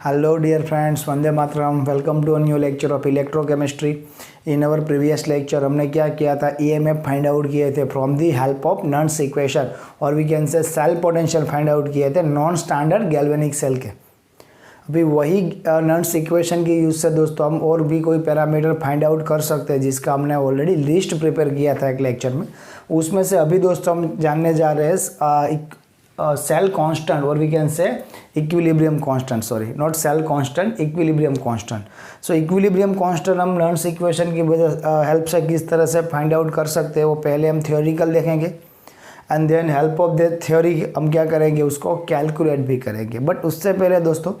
Hello dear friends, Vande Mataram. Welcome to a new lecture of electrochemistry. In our previous lecture हमने क्या किया था, EMF find out किए थे from the help of नॉन्स equation और we can say cell potential find out किए थे नॉन स्टैंडर्ड गैल्वेनिक सेल के। अभी वही नॉन्स इक्वेशन के यूज़ से दोस्तों हम और भी कोई पैरामीटर फाइंड आउट कर सकते हैं जिसका हमने ऑलरेडी लिस्ट प्रिपेयर किया था एक लेक्चर में। उसमें से अभी दोस्तों हम जानने जा रहे हैं cell constant or we can say equilibrium constant, sorry not cell constant, equilibrium constant. So equilibrium constant हम नॉन्स इक्वेशन की वजह हेल्प से किस तरह से फाइंड आउट कर सकते हैं वो पहले हम थ्योरिकल देखेंगे and then help of the theory हम क्या करेंगे उसको कैलकुलेट भी करेंगे। बट उससे पहले दोस्तों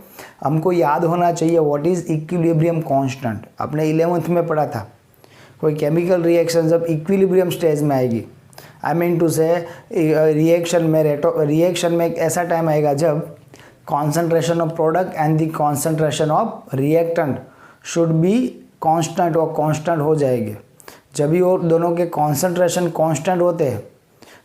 हमको याद होना चाहिए व्हाट इज़ इक्विलिब्रियम कांस्टेंट। आपने 11th में पढ़ा था कोई केमिकल रिएक्शन जब इक्विलिब्रियम स्टेज में आएगी, आई मीन टू से रिएक्शन में एक ऐसा टाइम आएगा जब concentration of product and the concentration of reactant should be constant और कांस्टेंट हो जाएंगे। जब भी वो दोनों के कॉन्सेंट्रेशन कांस्टेंट होते हैं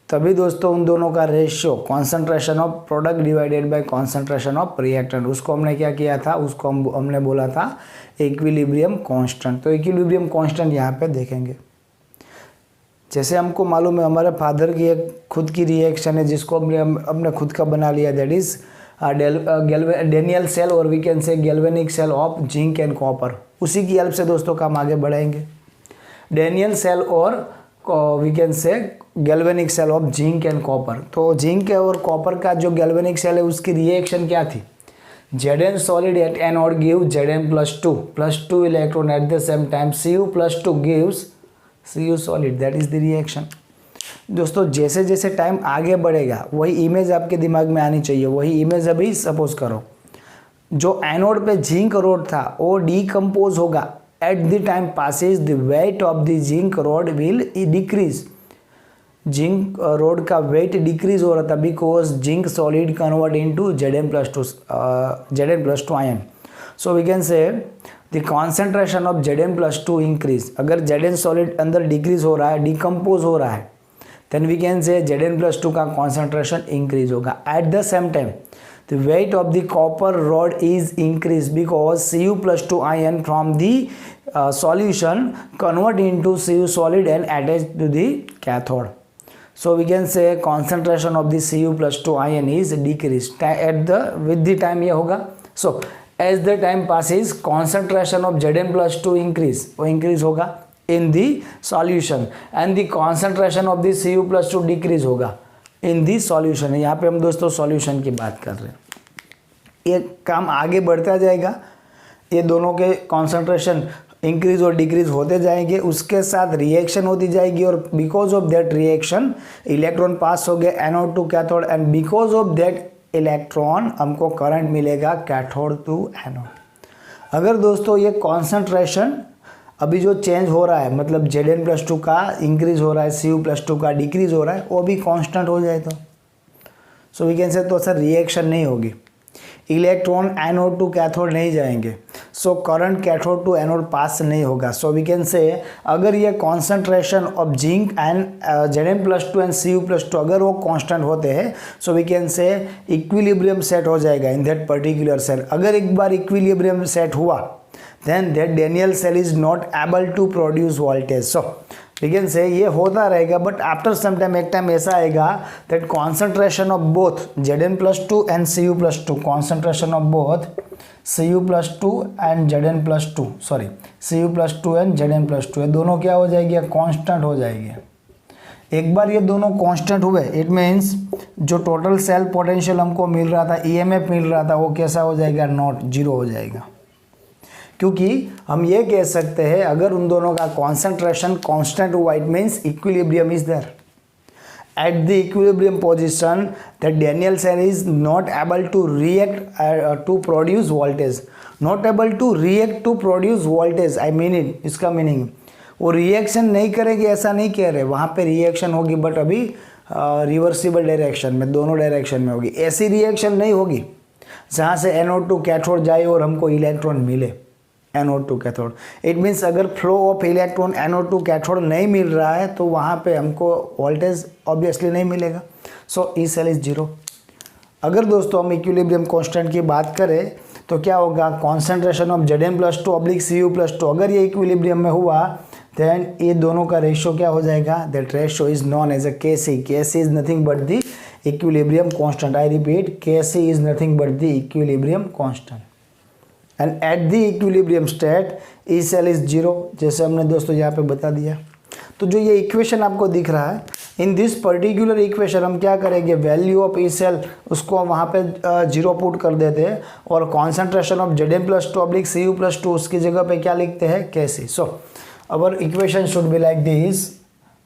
तभी दोस्तों उन दोनों का ratio concentration of product divided by concentration of reactant, उसको हमने क्या किया था, उसको हमने बोला था इक्विलिब्रियम कांस्टेंट। तो इक्विलिब्रियम कांस्टेंट यहाँ पे देखेंगे। जैसे हमको मालूम है हमारे फादर की एक खुद की रिएक्शन है जिसको हमने खुद का बना लिया, दैट इज डेनियल सेल और we can say galvanic cell of zinc and copper. उसी की हेल्प से दोस्तों काम आगे बढ़ाएंगे। डेनियल सेल और we can say galvanic cell of zinc and copper. तो जिंक और कॉपर का जो गैल्वेनिक सेल है उसकी रिएक्शन क्या थी, Zn solid at anode give Zn plus 2 electron at the same time Cu plus 2 gives Cu solid, that is the reaction। दोस्तों जैसे जैसे टाइम आगे बढ़ेगा वही इमेज आपके दिमाग में आनी चाहिए। वही इमेज अभी सपोज करो जो एनोड पे जिंक रोड था वो डीकम्पोज होगा at the time passes the weight of the zinc rod will decrease. Zinc rod का वेट डिक्रीज हो रहा था because zinc solid convert into Zn+2 ion. So we can say the concentration of Zn+2 increase. अगर Zn solid अंदर decrease हो रहा है, decompose हो रहा है, then we can say Zn+2 का कॉन्सेंट्रेशन इंक्रीज होगा। At the same time the weight of the copper rod is increase because Cu+2 ion from the solution convert into Cu solid and attach to the cathode. So we can say concentration of the Cu+2 ion is decreased at the with the time ये होगा। So as the time passes concentration of Zn+2 increase होगा in the solution and the concentration of the Cu+2 decrease होगा in the solution। यहाँ पे हम दोस्तों solution की बात कर रहे हैं। ये काम आगे बढ़ता जाएगा, ये दोनों के concentration इंक्रीज और डिक्रीज होते जाएंगे, उसके साथ रिएक्शन होती जाएगी और because of that reaction electron pass हो गए anode to cathode and because of that electron हमको करंट मिलेगा कैथोड टू एनोड। अगर दोस्तों ये कॉन्सेंट्रेशन अभी जो चेंज हो रहा है मतलब Zn+2 का इंक्रीज हो रहा है, Cu+2 का डिक्रीज हो रहा है, वो भी कांस्टेंट हो जाए तो सो वी कैन से तो सर रिएक्शन नहीं होगी, इलेक्ट्रॉन एनोड टू कैथोड नहीं जाएंगे, so current cathode to anode pass नहीं होगा। सो वी कैन से अगर ये concentration of zinc and Zn+2 and Cu+2 अगर वो कांस्टेंट होते हैं so we can say equilibrium set हो जाएगा इन दैट पर्टिकुलर सेल। अगर एक बार इक्विलिब्रियम सेट हुआ then that Daniell cell is not able to produce voltage. So we can say ये होता रहेगा बट आफ्टर सम टाइम एक टाइम ऐसा आएगा that concentration of both Zn+2 and Cu+2, concentration of both Cu+2 and Zn+2 sorry Cu+2 and Zn+2 ये दोनों क्या हो जाएगी, कांस्टेंट हो जाएगी। एक बार ये दोनों कांस्टेंट हुए इट मीन्स जो टोटल सेल पोटेंशियल हमको मिल रहा था, EMF मिल रहा था, वो कैसा हो जाएगा, नॉट जीरो हो जाएगा। क्योंकि हम ये कह सकते हैं अगर उन दोनों का कॉन्सेंट्रेशन कांस्टेंट हुआ it means equilibrium is there. At the equilibrium position the Daniell cell is not able to react to produce voltage, not able to react to produce voltage, I mean it, इसका meaning वो reaction नहीं करेगी ऐसा नहीं कह रहे, वहाँ पे रिएक्शन होगी बट अभी रिवर्सिबल डायरेक्शन में, दोनों डायरेक्शन में होगी। ऐसी रिएक्शन नहीं होगी जहाँ से एनोड टू कैथोड जाए और हमको इलेक्ट्रॉन मिले anode to cathode. It means अगर flow of electron anode to cathode नहीं मिल रहा है तो वहाँ पे हमको वोल्टेज ऑब्वियसली नहीं मिलेगा। सो ई सेल इज जीरो। अगर दोस्तों हम इक्विलिब्रियम कांस्टेंट की बात करें तो क्या होगा, concentration of Zn+2 oblique Cu+2, अगर ये इक्विलिब्रियम में हुआ देन ये दोनों का रेशियो क्या हो जाएगा, that ratio is known as a Kc. Kc is nothing but the equilibrium constant. I repeat, Kc is nothing but the equilibrium constant. And at the equilibrium state E cell is 0, जैसे हमने दोस्तों यहाँ पे बता दिया. तो जो ये इक्वेशन आपको दिख रहा है, इन दिस पर्टिकुलर इक्वेशन हम क्या करेंगे, वैल्यू ऑफ ई सेल उसको वहाँ पे 0 पुट कर देते हैं और concentration of Zn+2 oblique Cu+2 उसकी जगह पे क्या लिखते हैं, Kc. So our equation should be like this.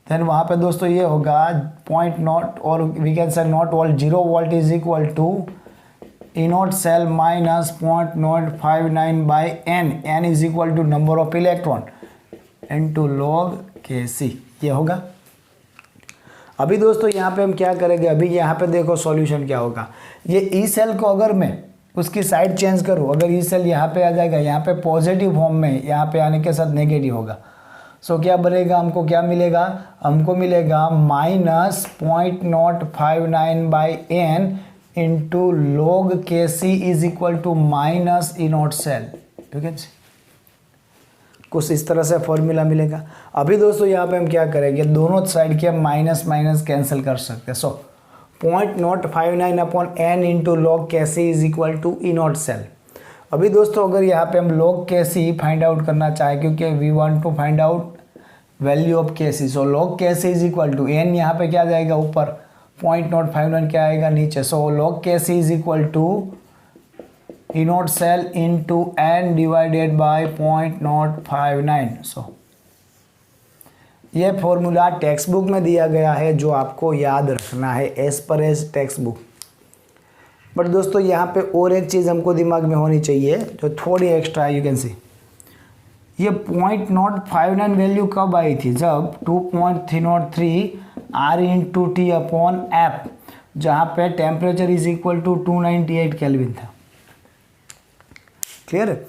Then वहाँ पे दोस्तों ये होगा पॉइंट नॉट और we can say not volt 0 volt is equal to E not cell minus 0.059 by n. n is equal to number of electron into log Kc. ये होगा. अभी दोस्तों यहाँ पे हम क्या करेंगे, अभी यहाँ पे देखो सॉल्यूशन क्या होगा. ये ई सेल को अगर मैं उसकी साइड चेंज करूँ, अगर ई सेल यहाँ पे आ जाएगा, यहाँ पे पॉजिटिव फॉर्म में, यहाँ पे आने के साथ नेगेटिव होगा. सो क्या बनेगा, हमको क्या मिलेगा, हमको मिलेगा minus 0.059 by n into log Kc is equal to minus E not cell. ठीक है, कुछ इस तरह से फॉर्मूला मिलेगा. अभी दोस्तों यहाँ पे हम क्या करेंगे, दोनों साइड के माइनस माइनस कैंसिल कर सकते हैं. So 0.059 upon n into log Kc is equal to E not cell. अभी दोस्तों अगर यहाँ पे हम log Kc फाइंड आउट करना चाहें, क्योंकि we want to find out value of Kc, so log Kc is equal to n यहाँ पे क्या जाएगा ऊपर, 0.059 क्या आएगा नीचे. So log Kc is equal to E not cell into n divided by 0.059. So ये फॉर्मूला टेक्स्ट बुक में दिया गया है जो आपको याद रखना है as per as text book. But दोस्तों यहाँ पे और एक चीज़ हमको दिमाग में होनी चाहिए जो थोड़ी एक्स्ट्रा, यू कैन सी, ये 0.059 वैल्यू कब आई थी, जब 2.303 R into T upon F, जहाँ पे temperature is equal to 298 kelvin था. क्लियर है.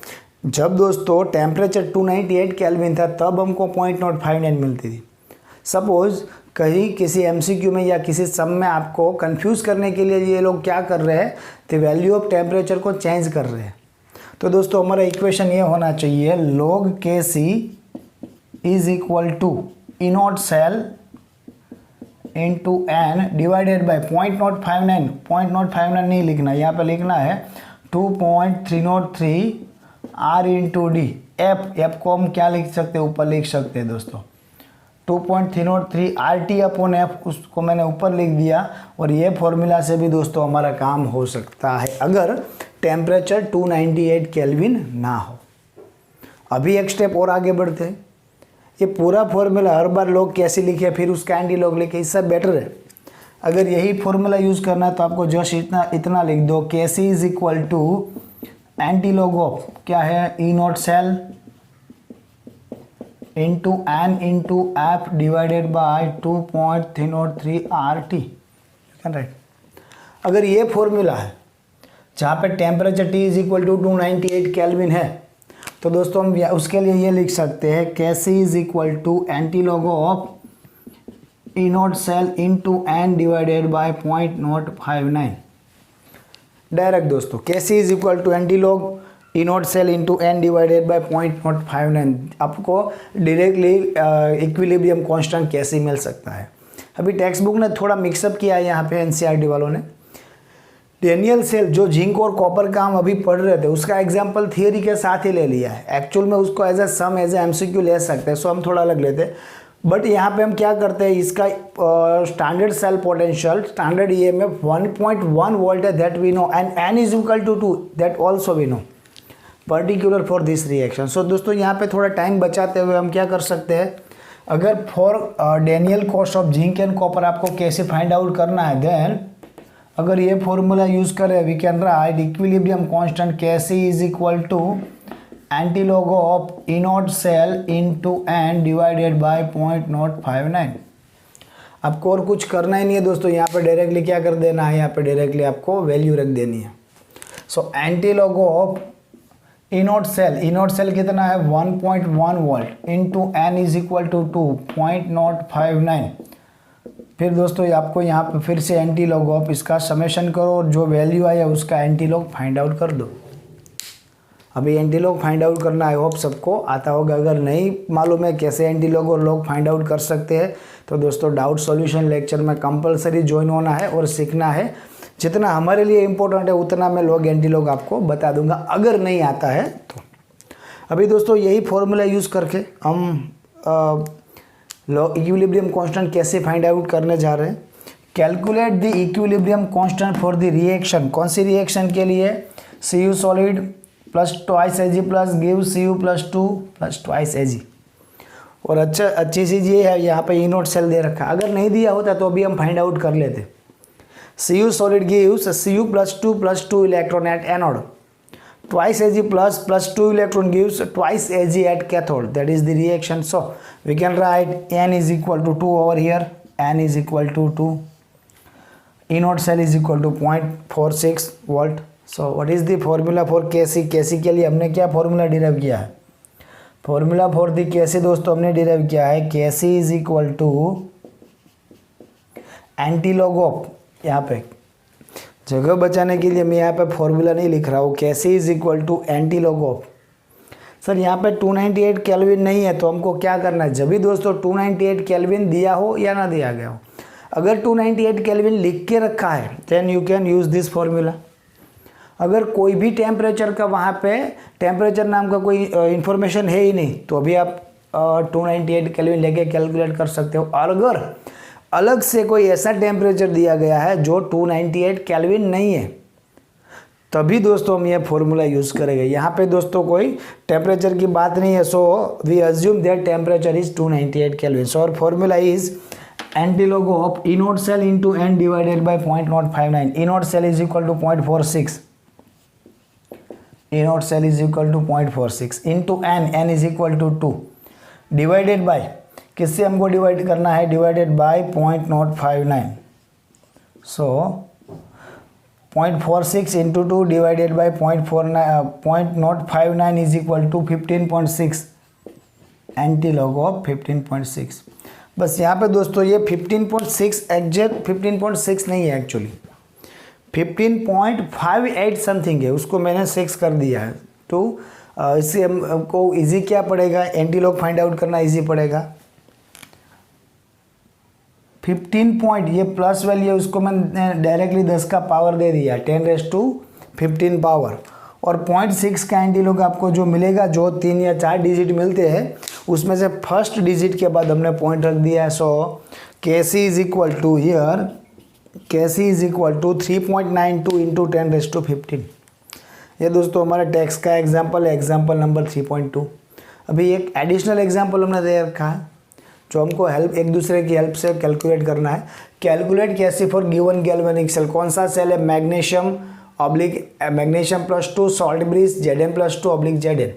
जब दोस्तों टेम्परेचर 298 केल्विन था तब हमको 0.059 मिलती थी. सपोज कहीं किसी एमसीक्यू में या किसी सम में आपको कंफ्यूज करने के लिए ये लोग क्या कर रहे हैं, तो वैल्यू ऑफ टेम्परेचर को चेंज कर रहे हैं. तो दोस्तों हमारा इक्वेशन ये होना चाहिए, log Kc is equal to E not cell into n divided by 0.059. 0.059 नहीं लिखना, यहाँ पे लिखना है 2.303 R इंटू डी. एफ को हम क्या लिख सकते हैं, ऊपर लिख सकते हैं दोस्तों 2.303 RT अपॉन एफ, उसको मैंने ऊपर लिख दिया. और ये फॉर्मूला से भी दोस्तों हमारा काम हो सकता है अगर टेम्परेचर 298 केल्विन ना हो. अभी एक स्टेप और आगे बढ़ते हैं. ये पूरा फॉर्मूला हर बार लोग कैसे लिखे फिर उसका एंटी लॉग लिखे, इससे बेटर है अगर यही फॉर्मूला यूज़ करना है तो आपको जस्ट इतना लिख दो, Kc is equal to anti log of क्या है, E not cell into n into F divided by 2.303 RT. Right. अगर ये फॉर्मूला है जहाँ पे temperature T is equal to 298 kelvin है, तो दोस्तों हम उसके लिए ये लिख सकते हैं Kc is equal to anti log of E not cell into n divided by 0.059. Direct दोस्तों Kc is equal to anti log E not cell into n divided by 0.059. आपको डायरेक्टली इक्विलिब्रियम कांस्टेंट Kc मिल सकता है. अभी text book ने थोड़ा mix up किया है यहाँ पे एनसीईआरटी वालों ने. डेनियल सेल जो जिंक और कॉपर का हम अभी पढ़ रहे थे उसका एग्जाम्पल थियरी के साथ ही ले लिया है. एक्चुअल में उसको as a sum as a MCQ ले सकते हैं, सो हम थोड़ा अलग लेते हैं. बट यहाँ पे हम क्या करते हैं, इसका standard cell potential standard EMF 1.1 volt है, that we know, and n is equal to 2, that also we know particular for this reaction. So दोस्तों यहाँ पे थोड़ा टाइम बचाते हुए हम क्या कर सकते हैं, अगर for Daniel cost of zinc and copper आपको कैसे फाइंड आउट करना है, देन अगर ये फॉर्मूला यूज करें we can write equilibrium constant Kc is equal to anti log of E not cell into n divided by 0.059. आपको और कुछ करना ही नहीं है दोस्तों, यहाँ पे डायरेक्टली क्या कर देना है, यहाँ पे डायरेक्टली आपको वैल्यू रख देनी है. So anti log of E not cell कितना है 1.1 volt into n is equal to 2.059. फिर दोस्तों आपको यहाँ पे फिर से एंटी लॉग ऑफ इसका समेशन करो और जो वैल्यू आया उसका एंटी लॉग फाइंड आउट कर दो. अभी एंटी लॉग फाइंड आउट करना आई होप सबको आता होगा। अगर नहीं मालूम है कैसे एंटी लॉग और लॉग फाइंड आउट कर सकते हैं तो दोस्तों डाउट सॉल्यूशन लेक्चर में कंपलसरी ज्वाइन होना है और सीखना है। जितना हमारे लिए इम्पोर्टेंट है उतना मैं लॉग एंटी लॉग आपको बता दूंगा अगर नहीं आता है तो। अभी दोस्तों यही फॉर्मूला यूज़ करके हम इक्विलिब्रियम कांस्टेंट कैसे फाइंड आउट करने जा रहे हैं। Calculate the equilibrium constant for the reaction. कौन सी रिएक्शन के लिए? Cu solid plus twice Ag plus give Cu plus 2 plus twice Ag। और अच्छी चीज़ ये है यहाँ पे ई नोट सेल दे रखा है। अगर नहीं दिया होता तो अभी हम फाइंड आउट कर लेते। Cu solid gives Cu plus 2 plus 2 electron at anode. Twice Ag plus 2 electron gives twice Ag at cathode. That is the reaction. So we can write N is equal to 2 over here. N is equal to 2. E naught cell is equal to 0.46 volt. So what is the formula for Kc? Kc के लिए हमने क्या formula derive किया है? Formula for the Kc दोस्तों हमने derive किया है Kc is equal to antilog of, यहाँ पे जगह बचाने के लिए मैं यहाँ पे फॉर्मूला नहीं लिख रहा हूँ। Kc is equal to anti log of. Sir यहाँ पे 298 केल्विन नहीं है तो हमको क्या करना है? जब भी दोस्तों 298 केल्विन दिया हो या ना दिया गया हो, अगर 298 केल्विन लिख के रखा है then you can use this formula. अगर कोई भी टेम्परेचर का वहाँ पे टेम्परेचर नाम का कोई इन्फॉर्मेशन है ही नहीं तो अभी आप 298 केल्विन लेके कैलकुलेट कर सकते हो। और अगर अलग से कोई ऐसा टेम्परेचर दिया गया है जो 298 केल्विन नहीं है तभी दोस्तों हम ये फॉर्मूला यूज़ करेंगे। यहाँ पे दोस्तों कोई टेम्परेचर की बात नहीं है, so we assume that temperature is 298 kelvin. So और formula is antilog of E not cell into N divided by 0.059। E not cell is equal to 0.46। E not cell is equal to 0.46 into n, n is equal to 2 divided by किससे हमको divide करना है? Divided by 0.059। So 0.46 into 2 divided by 0.059 is equal to 15.6। Anti log of 15.6। बस यहाँ पे दोस्तों ये 15.6 exact 15.6 नहीं है, एक्चुअली 15.58 समथिंग है, उसको मैंने 6 कर दिया है। तो इससे हमको इजी क्या पड़ेगा? एंटी लॉग फाइंड आउट करना इजी पड़ेगा। 15 पॉइंट ये प्लस वैल्यू है उसको मैंने डायरेक्टली 10 का पावर दे दिया 10⁻15 पावर। और 0.6 का एंटीलॉग आपको जो मिलेगा, जो 3 या 4 डिजिट मिलते हैं उसमें से फर्स्ट डिजिट के बाद हमने पॉइंट रख दिया है। So Kc is equal to here Kc is equal to 3.92 into 10⁻15। ये दोस्तों हमारे टेक्स्ट का एग्जाम्पल है, एग्जाम्पल नंबर 3.2। अभी एक एडिशनल एग्जाम्पल हमने दे रखा है जो हमको हेल्प एक दूसरे की हेल्प से कैलकुलेट करना है। कैलकुलेट कैसे फॉर गिवन गैल्वेनिक सेल। कौन सा सेल है? Magnesium magnesium plus 2 salt bridge Zn plus 2 Zn।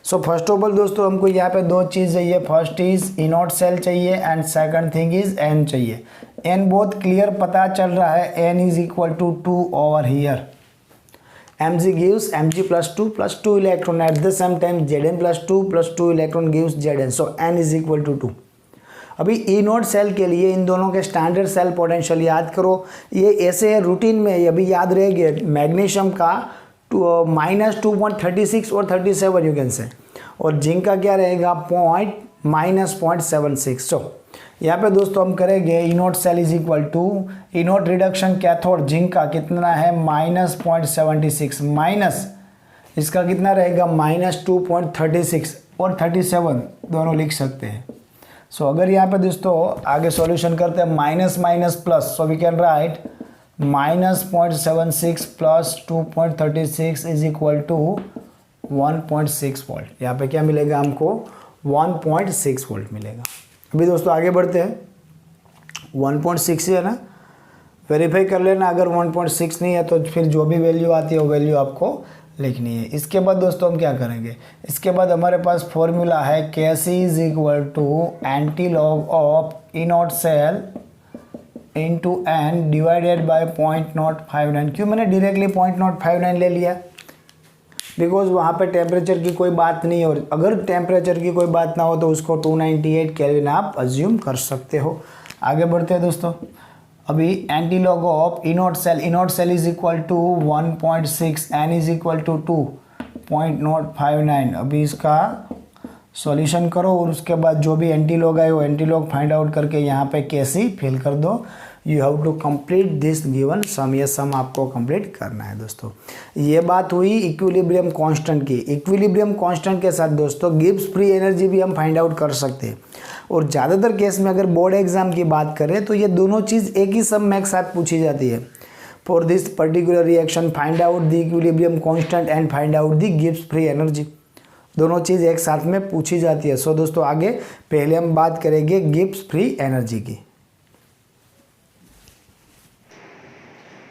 So first of all दोस्तों हमको यहाँ पे 2 चीज़ चाहिए। First is E not cell चाहिए and second thing is n चाहिए। एन बहुत क्लियर पता चल रहा है, n is equal to 2 over here. Mg gives Mg plus 2 electron at the same time Zn plus 2 electron gives Zn। so n is equal to 2। अभी ई naught cell के लिए इन दोनों के स्टैंडर्ड सेल पोटेंशियल याद करो। ये ऐसे है रूटीन में, अभी याद रहेगा मैग्नीशियम का -2.36 और 37 यू कैन से, और जिंक का क्या रहेगा -0.76। सो यहाँ पे दोस्तों हम करेंगे E naught cell is equal to E naught reduction cathode zinc का कितना है -0.76 माइनस इसका कितना रहेगा -2.36 और 37 दोनों लिख सकते हैं। सो अगर यहाँ पे दोस्तों आगे सॉल्यूशन करते हैं minus minus plus, so we can write -0.76 plus 2.36 is equal to 1.6 volt. यहाँ पे क्या मिलेगा हमको? 1.6 वोल्ट मिलेगा। अभी दोस्तों आगे बढ़ते हैं। 1.6 है ना, वेरीफाई कर लेना। अगर 1.6 नहीं है तो फिर जो भी वैल्यू आती है वो वैल्यू आपको लिखनी है। इसके बाद दोस्तों हम क्या करेंगे? इसके बाद हमारे पास फॉर्मूला है Kc is equal to anti log of E not cell into N divided by 0.059। क्यों मैंने डायरेक्टली 0.059 ले लिया? बिकॉज वहाँ पे टेम्परेचर की कोई बात नहीं है, और अगर टेम्परेचर की कोई बात ना हो तो उसको 298 केल्विन आप अज्यूम कर सकते हो। आगे बढ़ते हैं दोस्तों। अभी anti log of E not cell is equal to 1.6, N is equal to 2। 0.059। अभी इसका सॉल्यूशन करो और उसके बाद जो भी एंटी लॉग आए वो एंटी लॉग फाइंड आउट करके यहाँ पे कैसी फिल कर दो। You have to complete this given sum. ये सम आपको कंप्लीट करना है दोस्तों। ये बात हुई इक्विलिब्रियम कांस्टेंट की। इक्विलिब्रियम कांस्टेंट के साथ दोस्तों गिब्स फ्री एनर्जी भी हम फाइंड आउट कर सकते हैं। और ज़्यादातर केस में अगर बोर्ड एग्जाम की बात करें तो ये दोनों चीज़ एक ही सम में एक साथ पूछी जाती है। For this particular reaction find out the equilibrium constant and find out the Gibbs free energy. दोनों चीज़ एक साथ में पूछी जाती है। सो दोस्तों आगे पहले हम बात करेंगे गिब्स फ्री एनर्जी की।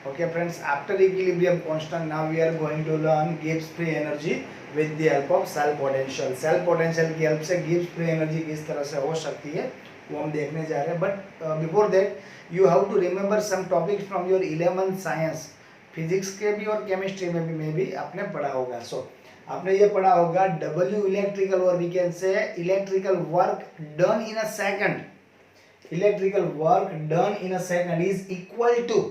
Okay friends, after equilibrium constant now we are going to learn Gibbs free energy with the help of cell potential। cell potential की हेल्प से Gibbs free energy किस तरह से हो सकती है वो हम देखने जा रहे हैं। But before that you have to remember some topics from your 11th science. Physics के भी और केमिस्ट्री में भी आपने पढ़ा होगा। सो आपने ये पढ़ा होगा W इलेक्ट्रिकल और we can say electrical work done in a second. Electrical work done in a second is equal to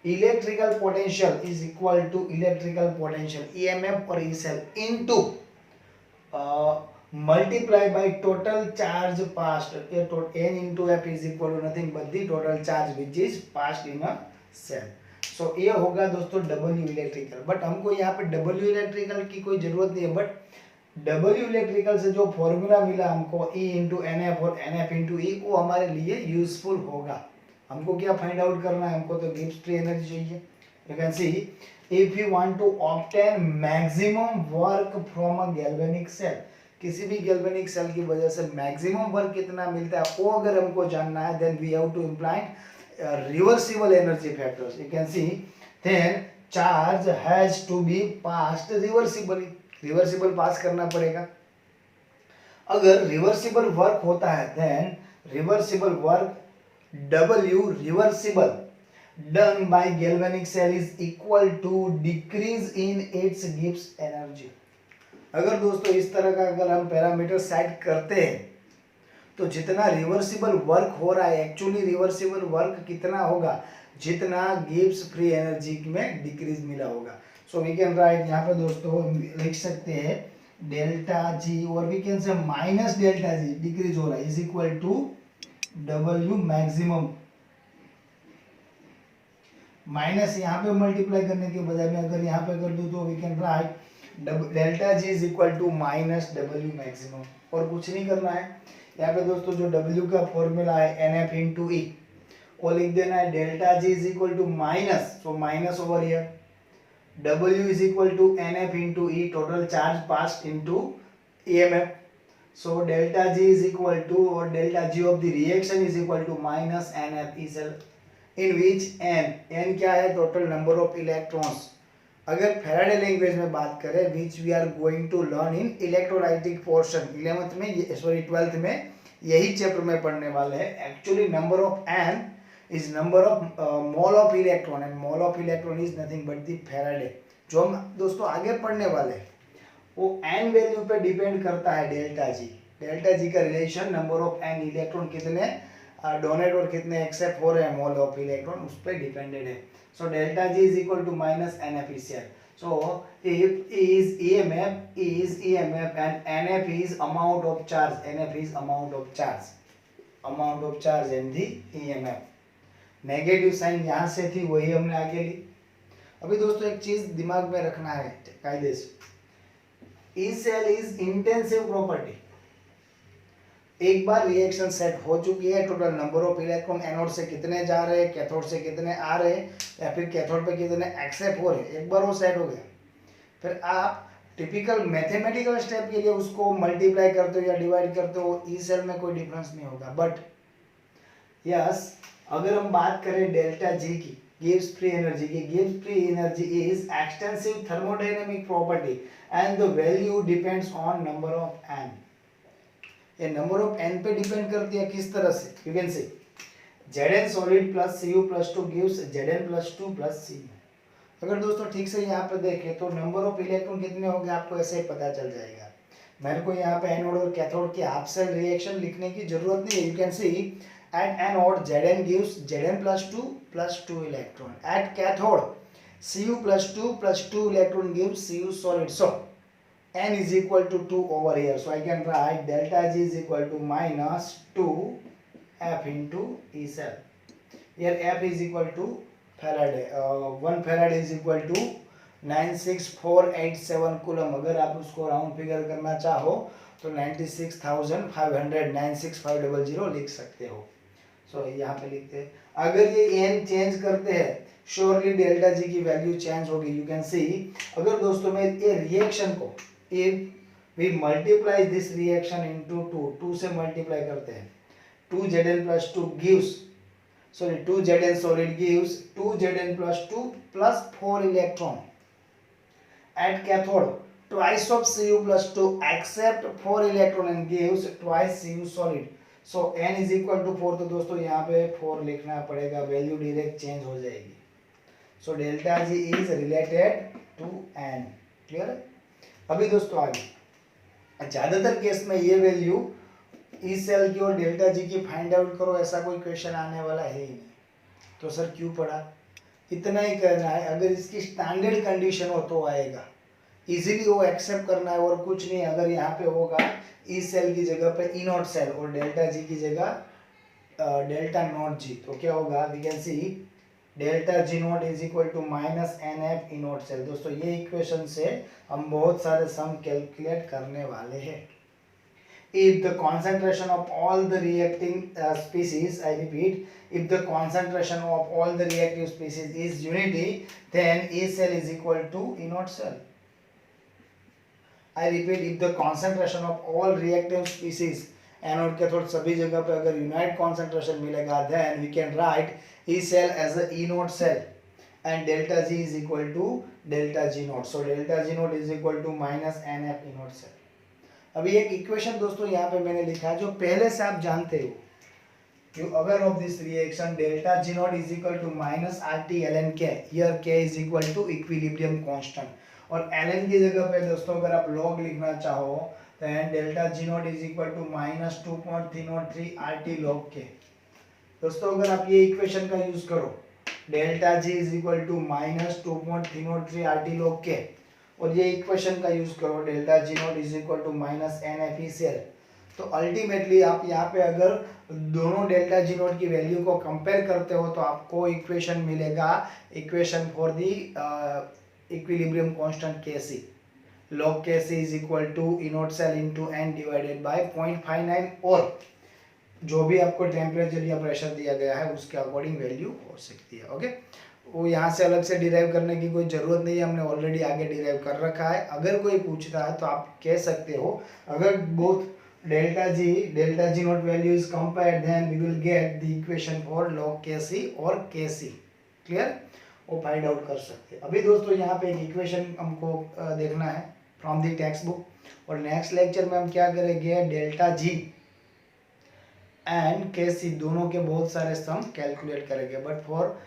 electrical potential is equal to electrical potential EMF और E cell इनटू multiply by total charge passed. N into F is equal to nothing but the total charge which is passed in a cell। सो ये होगा दोस्तों W electrical. But हमको यहाँ पे W electrical की कोई जरूरत नहीं है। बट W इलेक्ट्रिकल से जो फॉर्मूला मिला हमको E into NF और NF into E वो हमारे लिए यूजफुल होगा। हमको क्या फाइंड आउट करना है, हमको तो गिब्स फ्री एनर्जी चाहिए। You can see if you want to obtain maximum work from a galvanic cell, किसी भी गैल्वेनिक सेल की वजह से मैक्सिमम वर्क कितना मिलता है वो अगर हमको जानना है then we have to implement reversible energy factors. You can see then charge has to be passed reversibly. Reversible pass करना पड़ेगा। अगर रिवर्सिबल वर्क होता है then reversible work W reversible done by galvanic cell is equal to decrease in its Gibbs energy। अगर दोस्तों इस तरह का अगर हम पैरामीटर सेट करते हैं तो जितना रिवर्सिबल वर्क हो रहा है एक्चुअली रिवर्सिबल वर्क कितना होगा जितना गिब्स फ्री एनर्जी में डिक्रीज मिला होगा। सो वी कैन राइट यहाँ पे दोस्तों लिख सकते हैं डेल्टा जी और we can say minus delta G decrease हो रहा है is equal to W maximum minus यहाँ पे मल्टीप्लाई करने के बजाय मैं अगर यहाँ पे कर दूं तो we can write delta G is equal to minus W maximum. और कुछ नहीं करना है। यहाँ पे दोस्तों जो W का फॉर्मूला है NF इंटू E वो लिख देना है delta G is equal to minus, so minus over here W is equal to NF into E total charge pass into EMF। So delta G is equal to or delta G of the reaction is equal to minus NF E cell in which N क्या है total number of electrons. अगर Faraday language में बात करें which we are going to learn in electrolytic portion 11th में sorry 12th में यही chapter में पढ़ने वाले हैं। Actually number of N is number of mole of electron and mole of electron is nothing but the Faraday। जो हम दोस्तों आगे पढ़ने वाले हैं वो n वैल्यू पे डिपेंड करता है डेल्टा जी। डेल्टा जी का relation number of n electron कितने डोनेट और कितने एक्सेप्ट हो रहे हैं मोल ऑफ इलेक्ट्रॉन उस पर डिपेंडेड है। So delta G is equal to minus NF ECL। So if is EMF and NF is amount of charge, NF is amount of charge and the EMF। Negative sign यहाँ से थी वही हमने आगे ली। अभी दोस्तों एक चीज दिमाग में रखना है कायदे से, E cell is intensive property. एक बार रिएक्शन सेट हो चुकी है, total number of electron anode से कितने जा रहे हैं, कैथोड से कितने आ रहे हैं या फिर कैथोड पे कितने एक्सेप्ट हो रहे हैं, एक बार वो सेट हो गया फिर आप टिपिकल मैथमेटिकल स्टेप के लिए उसको मल्टीप्लाई करते हो या डिवाइड करते हो, ई सेल में कोई डिफरेंस नहीं होगा। बट यस अगर हम बात करें डेल्टा जी की गिब्स फ्री एनर्जी की, Gibbs free energy is extensive thermodynamic property and the value depends on number of N. ये नंबर ऑफ एन पे डिपेंड करती है किस तरह से, you can say Zn solid plus Cu plus 2 gives Zn plus 2 plus Cu। अगर दोस्तों ठीक से यहाँ पे देखें तो नंबर ऑफ इलेक्ट्रॉन कितने होंगे आपको ऐसे ही पता चल जाएगा। मेरे को यहाँ पे एनोड और कैथोड की हाफ सेल रिएक्शन लिखने की जरूरत नहीं है। You can C at anode Zn gives Zn plus 2 electron, at cathode Cu plus 2 electron gives Cu solid. So N is equal to 2 over here. So I can write delta G is equal to minus 2 F into E cell. Here F is equal to Faraday. 1 Faraday is equal to 96487 coulomb. अगर आप उसको round figure करना चाहो तो 96,500 96500 लिख सकते हो. सो यहाँ पे लिखते हैं. अगर ये n चेंज करते हैं श्योरली डेल्टा जी की वैल्यू चेंज होगी. You can see. अगर दोस्तों में ये रिएक्शन को if we multiply this reaction into 2 से मल्टीप्लाई करते हैं 2Zn plus 2 gives 2Zn solid gives 2Zn plus 2 plus 4 electron at cathode twice of Cu plus 2 accept 4 electron and gives twice Cu solid. So n is equal to 4. तो दोस्तों यहाँ पे 4 लिखना पड़ेगा. Value direct change हो जाएगी. So delta G is related to n. Clear है. अभी दोस्तों आगे ज्यादातर केस में ये वैल्यू ई सेल की और डेल्टा जी की फाइंड आउट करो, ऐसा कोई क्वेश्चन आने वाला है ही नहीं. तो सर क्यों पढ़ा. इतना ही करना है. अगर इसकी स्टैंडर्ड कंडीशन हो तो आएगा. इजीली वो एक्सेप्ट करना है और कुछ नहीं. अगर यहाँ पे होगा ई सेल की जगह पे ई नॉट सेल और डेल्टा जी की जगह डेल्टा नॉट जी, तो क्या होगा. We can see delta G not is equal to minus N F E not cell. दोस्तों ये इक्वेशन से हम बहुत सारे सम कैलकुलेट करने वाले हैं. If the concentration of all the reacting species, I repeat, if the concentration of all the reactive species is unity, then A cell is equal to E naught cell. I repeat, if the concentration of all reactive species anode cathode सभी जगह पे अगर unite concentration मिलेगा, then we can write E cell as a E naught cell and delta G is equal to delta G naught. So delta G naught is equal to minus NF E naught cell. अभी एक equation दोस्तों यहाँ पे मैंने लिखा है जो पहले से आप जानते हो. You aware of this reaction delta G naught is equal to minus RT ln K. Here K is equal to equilibrium constant. और ln की जगह पे दोस्तों अगर आप log लिखना चाहो then delta G naught is equal to minus 2.303 RT log K. दोस्तों अगर आप ये इक्वेशन का यूज करो delta G is equal to minus 2.303 RT log K और ये इक्वेशन का यूज करो delta G not is equal to minus N F E cell, तो अल्टीमेटली आप यहाँ पे अगर दोनों डेल्टा जी नॉट की वैल्यू को कंपेयर करते हो तो आपको इक्वेशन मिलेगा. Equation for the equilibrium constant K C log K C is equal to E not cell into n divided by 0.59 और जो भी आपको टेम्परेचर या प्रेशर दिया गया है उसके अकॉर्डिंग वैल्यू हो सकती है. ओके, वो यहाँ से अलग से डिराइव करने की कोई ज़रूरत नहीं है, हमने ऑलरेडी आगे डिराइव कर रखा है. अगर कोई पूछता है तो आप कह सकते हो अगर both delta G not value is compared then we will get the equation for log K C और के सी. क्लियर, वो फाइंड आउट कर सकते हैं. अभी दोस्तों यहाँ पे एक इक्वेशन हमको देखना है फ्रॉम द टेक्स्ट बुक और नेक्स्ट लेक्चर में हम क्या करेंगे डेल्टा जी एंड के सी दोनों के बहुत सारे सम कैलकुलेट करेंगे. बट फॉर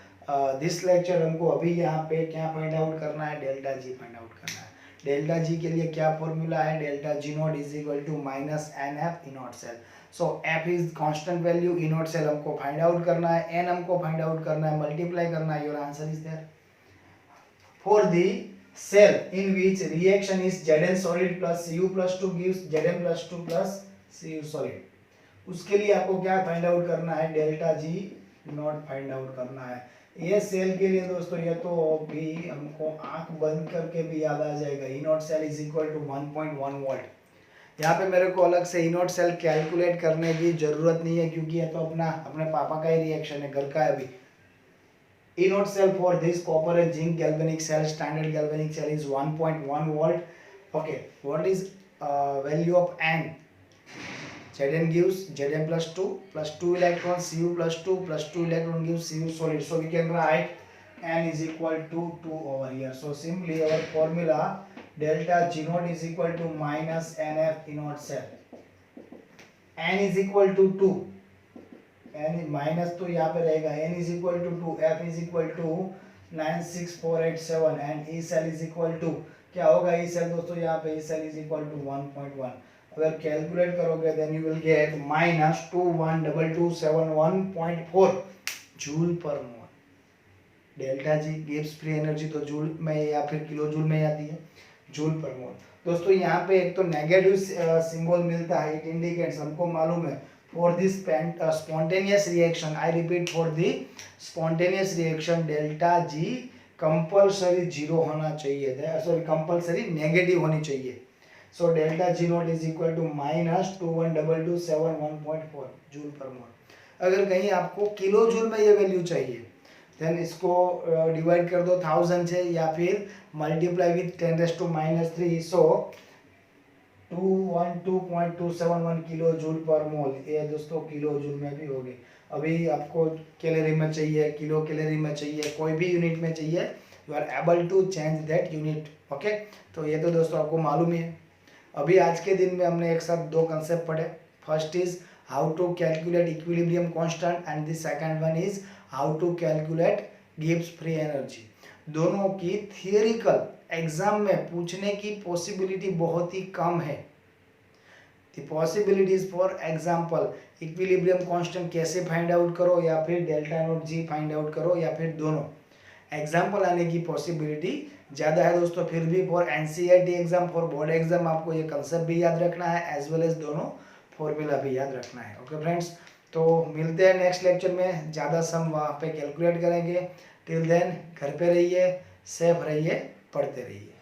दिस लेक्चर हमको अभी यहाँ पे क्या फाइंड आउट करना है, डेल्टा जी फाइंड आउट करना है. डेल्टा जी के लिए क्या फॉर्मूला है, delta G not is equal to minus N F E not cell. So F is constant value, E not cell हमको फाइंड आउट करना है, एन हमको फाइंड आउट करना है, मल्टीप्लाई करना है. Your answer is there. For the cell in which reaction is Zn solid plus Cu plus 2 gives Zn plus 2 plus Cu solid. उसके लिए आपको क्या फाइंड आउट करना है, delta G not find out करना है. ये सेल के लिए दोस्तों ये तो भी हमको आंख बंद करके भी याद आ जाएगा. E not cell is equal to 1.1 volt. यहाँ पे मेरे को अलग से ई नॉट सेल कैलकुलेट करने की जरूरत नहीं है क्योंकि ये तो अपने पापा का ही रिएक्शन है, घर का है. अभी E naught cell for this copper and zinc galvanic cell, standard galvanic cell is 1.1 volt. Okay, what is value of N? Zn gives Zn plus 2 electrons, Cu plus 2 electron gives Cu solid. So we can write N is equal to 2 over here. So simply our formula delta G naught is equal to minus NF E naught cell. N is equal to 2. N minus तो यहाँ पे रहेगा. N is equal to 2, F is equal to 96487 and E cell is equal to क्या होगा. E cell दोस्तों यहाँ पे E cell is equal to 1.1. अगर कैलकुलेट करोगे then you will get minus 212271.4 joule per mole. Delta G Gibbs free energy तो joule में या फिर किलो जूल में आती है, जूल पर मोल। दोस्तों यहाँ पे एक तो नेगेटिव सिंबल मिलता है, इट इंडिकेट्स, हमको मालूम है for this spontaneous reaction, I repeat, for the spontaneous reaction delta G compulsory zero होना चाहिए, सॉरी कंपल्सरी नेगेटिव होनी चाहिए। So delta G not is equal to -212271.4 joule per mole. अगर कहीं आपको किलो जूल में ये वैल्यू चाहिए, देन इसको डिवाइड कर दो 1000 से या फिर multiply with 10⁻³ so 212.271 kilo joule per mole, ये दोस्तों किलो जूल में भी होगी। अभी आपको कैलोरी में चाहिए, किलो कैलोरी में चाहिए, कोई भी यूनिट में चाहिए, you are able to change that unit. Okay, तो ये तो दोस्तों आपको मालूम ही है। अभी आज के दिन में हमने एक साथ दो कंसेप्ट पढ़े। First is how to calculate equilibrium constant and the second one is how to calculate Gibbs free energy. दोनों की थियोरिकल एग्जाम में पूछने की पॉसिबिलिटी बहुत ही कम है। The possibilities for example equilibrium constant कैसे फाइंड आउट करो, या फिर delta not G find out करो, या फिर दोनों, एग्जाम्पल आने की पॉसिबिलिटी ज़्यादा है दोस्तों। फिर भी for NCERT exam, for board exam आपको ये कंसेप्ट भी याद रखना है, एज वेल एज दोनों फॉर्मूला भी याद रखना है। ओके फ्रेंड्स, तो मिलते हैं नेक्स्ट लेक्चर में, ज़्यादा सम वहाँ पे कैलकुलेट करेंगे। टिल देन घर पे रहिए, सेफ रहिए, पढ़ते रहिए।